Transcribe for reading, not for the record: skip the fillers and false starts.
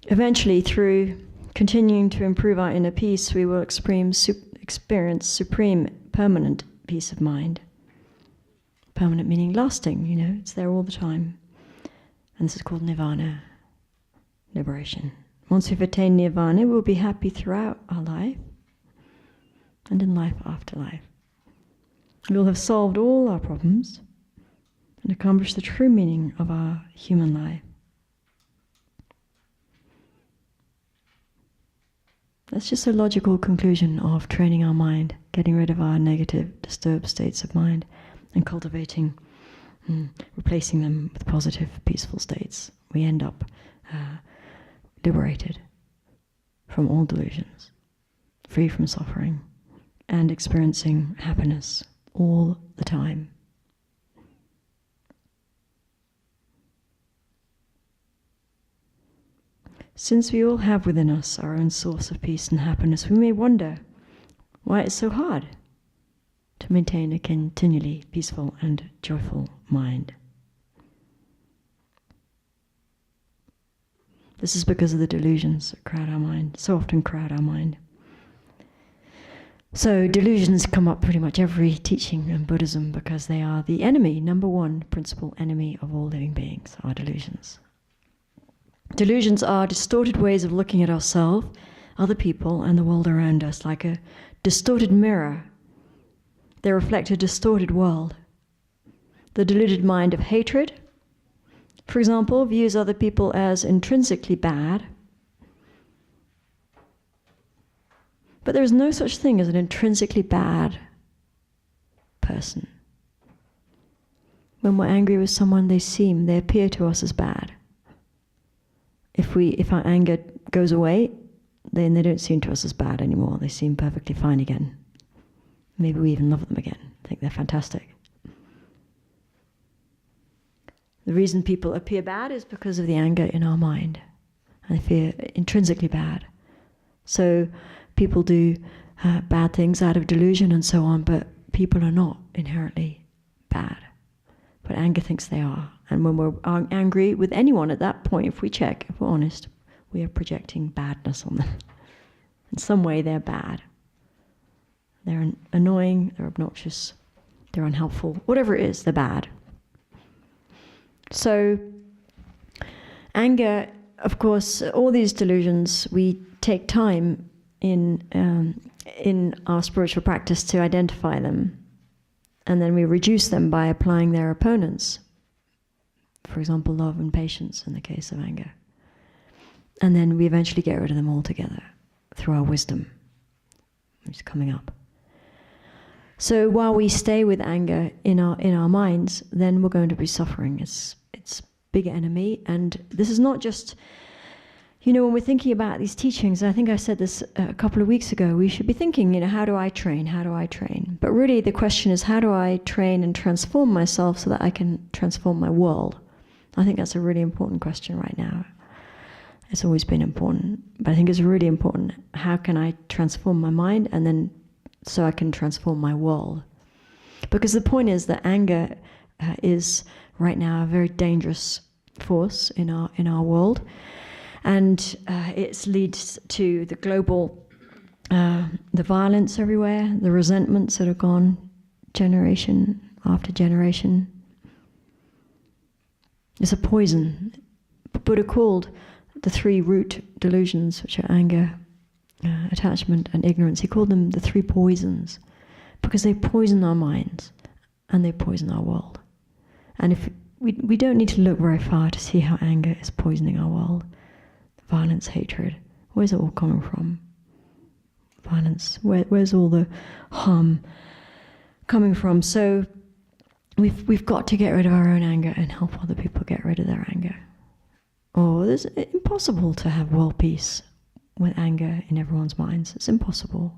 eventually, through continuing to improve our inner peace, we will experience supreme, permanent peace of mind. Permanent meaning lasting, it's there all the time. And this is called nirvana, liberation. Once we've attained nirvana, we'll be happy throughout our life and in life after life. We'll have solved all our problems and accomplished the true meaning of our human life. That's just a logical conclusion of training our mind, getting rid of our negative, disturbed states of mind and cultivating, replacing them with positive, peaceful states. We end up liberated from all delusions, free from suffering, and experiencing happiness all the time. Since we all have within us our own source of peace and happiness, we may wonder why it's so hard to maintain a continually peaceful and joyful mind. This is because of the delusions that crowd our mind, so often crowd our mind. So delusions come up pretty much every teaching in Buddhism because they are the enemy, number one principal enemy of all living beings, are delusions. Delusions are distorted ways of looking at ourselves, other people, and the world around us, like a distorted mirror. They reflect a distorted world. The deluded mind of hatred, for example, views other people as intrinsically bad. But there is no such thing as an intrinsically bad person. When we're angry with someone, they appear to us as bad. If our anger goes away, then they don't seem to us as bad anymore. They seem perfectly fine again. Maybe we even love them again. Think they're fantastic. The reason people appear bad is because of the anger in our mind. And they feel intrinsically bad. So people do bad things out of delusion and so on, but people are not inherently bad. But anger thinks they are. And when we're angry with anyone at that point, if we're honest, we are projecting badness on them. In some way, they're bad. They're annoying, they're obnoxious, they're unhelpful, whatever it is, they're bad. So, anger, of course, all these delusions, we take time in our spiritual practice to identify them. And then we reduce them by applying their opponents. For example, love and patience in the case of anger. And then we eventually get rid of them altogether through our wisdom, which is coming up. So while we stay with anger in our minds, then we're going to be suffering. It's big enemy, and this is not just, when we're thinking about these teachings, I think I said this a couple of weeks ago, we should be thinking, how do I train? How do I train? But really the question is, how do I train and transform myself so that I can transform my world? I think that's a really important question right now. It's always been important, but I think it's really important. How can I transform my mind and then so I can transform my world? Because the point is that anger is right now a very dangerous force in our world, and it leads to the global, the violence everywhere, the resentments that have gone generation after generation. It's a poison. Buddha called the three root delusions, which are anger, attachment, and ignorance. He called them the three poisons because they poison our minds and they poison our world. And if we don't need to look very far to see how anger is poisoning our world. Violence, hatred. Where's it all coming from? Violence. Where's all the harm coming from? So we've got to get rid of our own anger and help other people get rid of their anger. Oh, it's impossible to have world peace with anger in everyone's minds. It's impossible.